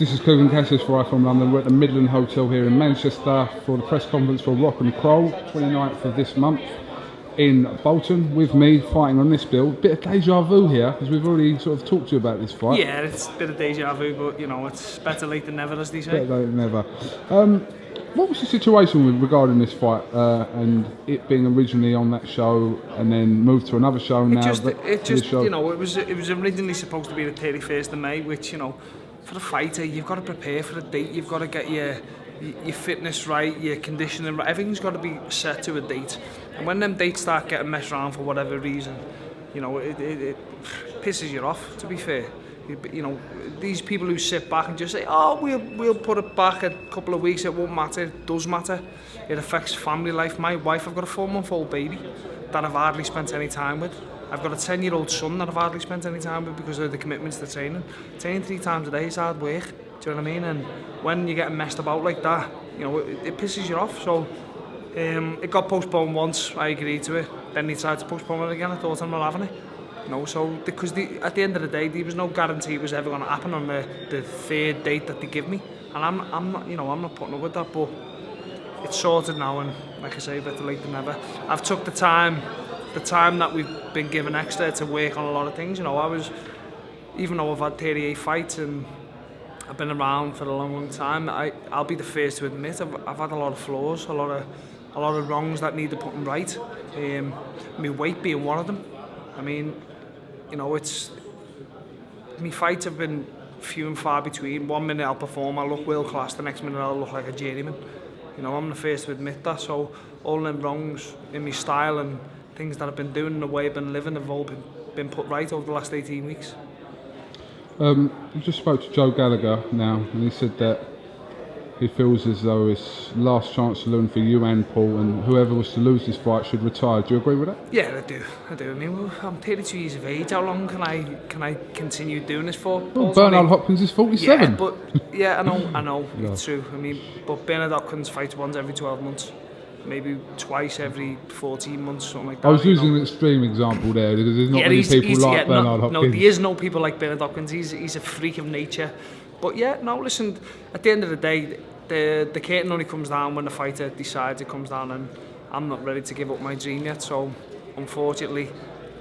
This is Cleveland Cassius for iFILM London. We're at the Midland Hotel here in Manchester for the press conference for Rock and Kroll, 29th of this month in Bolton. With me fighting on this bill. Bit of deja vu here because we've already sort of talked to you about this fight. Yeah, it's a bit of deja vu, but you know, it's better late than never, as they say. Better late than never. What was the situation regarding this fight and it being originally on that show and then moved to another show now? You know, it was originally supposed to be the 31st of May, which, you know, for a fighter, you've got to prepare for a date. You've got to get your fitness right, your conditioning right. Everything's got to be set to a date. And when them dates start getting messed around for whatever reason, you know, it pisses you off, to be fair. You know, these people who sit back and just say, oh, we'll put it back a couple of weeks, it won't matter. It does matter. It affects family life. My wife, I've got a 4-month-old baby that I've hardly spent any time with. I've got a 10-year-old son that I've hardly spent any time with because of the commitments to training. Training 3 times a day is hard work, do you know what I mean? And when you're getting messed about like that, you know, it pisses you off. So it got postponed once, I agreed to it. Then they tried to postpone it again, I thought I'm not having it. You know, so because at the end of the day, there was no guarantee it was ever going to happen on the third date that they give me. And I'm not, you know, I'm not putting up with that, but it's sorted now, and like I say, better late than never. I've took the time that we've been given extra to work on a lot of things. You know, even though I've had 38 fights and I've been around for a long time, I'll be the first to admit I've had a lot of flaws, a lot of wrongs that need to put right. My weight being one of them. I mean, you know, my fights have been few and far between. 1 minute I'll perform, I'll look world class, the next minute I'll look like a journeyman. You know, I'm the first to admit that. So all them wrongs in my style and things that I've been doing and the way I've been living have all been put right over the last 18 weeks. You just spoke to Joe Gallagher now, and he said that he feels as though it's last chance saloon for you and Paul, and whoever was to lose this fight should retire. Do you agree with that? Yeah, I do. I mean, I'm 32 years of age. How long can I continue doing this for? Well, Bernard Hopkins is 47. Yeah, but yeah, I know. Yeah. It's true. I mean, but Bernard Hopkins fights once every 12 months. Maybe twice every 14 months, something like that. I was using an extreme example there because there's not many people like Bernard Hopkins. No, there is no people like Bernard Hopkins. He's a freak of nature. But yeah, no, listen, at the end of the day, the curtain only comes down when the fighter decides it comes down, and I'm not ready to give up my dream yet. So, unfortunately,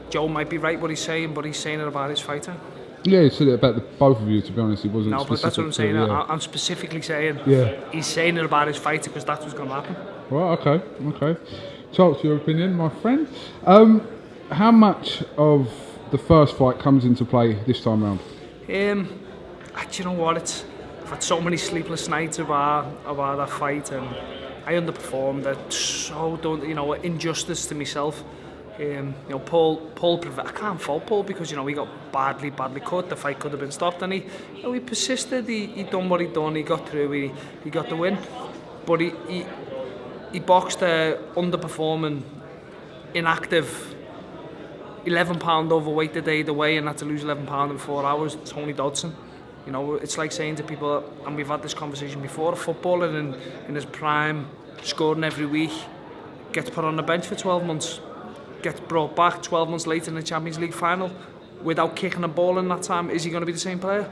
Joe might be right what he's saying, but he's saying it about his fighter. Yeah, he said it about both of you, to be honest. He wasn't No, but that's what I'm saying. Yeah. I'm specifically saying he's saying it about his fighter because that's what's going to happen. Well, okay. Talk to your opinion, my friend. How much of the first fight comes into play this time round? Do you know what? I've had so many sleepless nights about that fight, and I underperformed. Injustice to myself. You know, Paul, I can't fault Paul because, you know, he got badly cut. The fight could have been stopped, and he persisted. He done what he done. He got through. He got the win, but he boxed underperforming, inactive, 11-pound overweight the day the weigh and had to lose 11 pound in 4 hours. Tony Dodson. You know, it's like saying to people, and we've had this conversation before, a footballer in his prime, scoring every week, gets put on the bench for 12 months, gets brought back 12 months later in the Champions League final without kicking a ball in that time. Is he going to be the same player?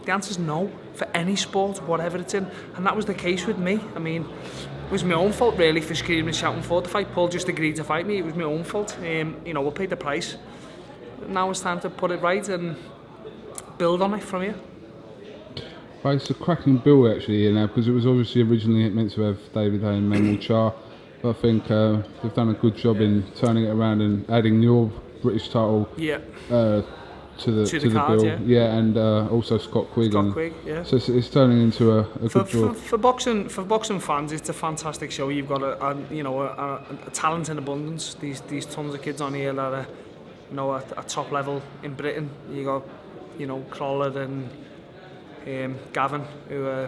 The answer is no, for any sport, whatever it's in. And that was the case with me. I mean, it was my own fault really for screaming and shouting for the fight. Paul just agreed to fight me. It was my own fault. You know, we'll pay the price. Now it's time to put it right and build on it from here. Well, it's a cracking bill actually here now, because it was obviously originally meant to have David Hay and Manuel Char, but I think they've done a good job in turning it around and adding your British title to the card, bill. Yeah, and also Scott Quigg. Yeah. So it's turning into a good draw. For boxing fans, it's a fantastic show. You've got a talent in abundance. These tons of kids on here that are, you know, at top level in Britain. You got, you know, Crawler and Gavin, who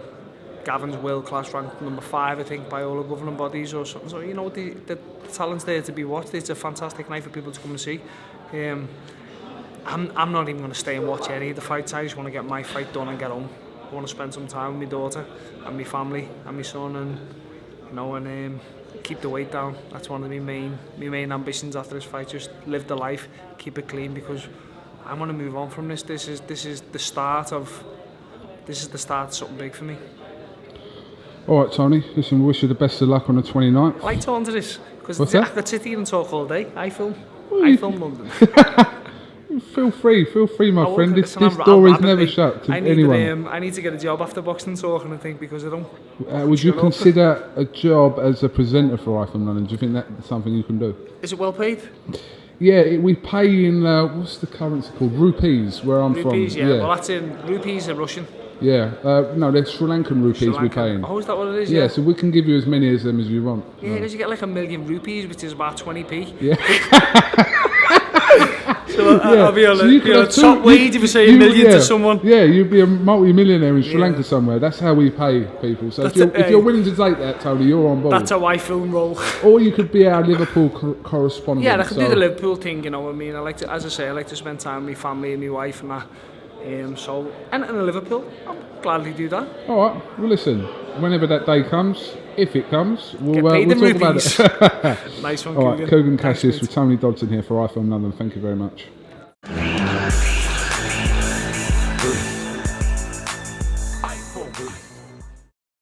Gavin's world class ranked number 5, I think, by all the governing bodies or something. So, you know, the talent's there to be watched. It's a fantastic night for people to come and see. I'm not even going to stay and watch any of the fights. I just want to get my fight done and get home. I want to spend some time with my daughter and my family and my son, and you know, and keep the weight down. That's one of my main ambitions after this fight. Just live the life, keep it clean, because I want to move on from this. This is the start of this is the start of something big for me. All right, Tony. Listen, we wish you the best of luck on the 29th. I like talking to this because What's I that? could sit here and talk all day. iFILM. Well, you- iFILM London. Feel free, my Oh, friend. This listen, I'm door is rabid, never mate. shut to I need anyone. I need to get a job after boxing talking, I think, because I don't. Would you shut up. consider a job as a presenter for iFILM London? Do you think that's something you can do? Is it well paid? Yeah, we pay in, what's the currency called? Rupees, where I'm Rupees, from. yeah. Well, that's in rupees are Russian. Yeah, no, they're Sri Lankan rupees Sri we Lankan. pay in. Oh, is that what it is? Yeah, so we can give you as many of them as you want. Yeah, because you get like 1,000,000 rupees, which is about 20p. Yeah. So I'll be on So a could have top wage if you say a million to someone. Yeah, you'd be a multi-millionaire in Sri Yeah. Lanka somewhere. That's how we pay people. So That's if you're willing to take that, Tony, you're on board. That's how I film roll. Or you could be our Liverpool correspondent. Yeah, I can do so- the Liverpool thing, you know what I mean? I like to, as I say, I like to spend time with my family and my wife and that. So, and in Liverpool, I'll gladly do that. All right. Well, listen. Whenever that day comes, if it comes, we'll Get paid talk in about rupees. it. Nice one, All right, Coogan. Coogan Thanks, Cassius mate. with Tony Dodson here for iFILM London. Thank you very much.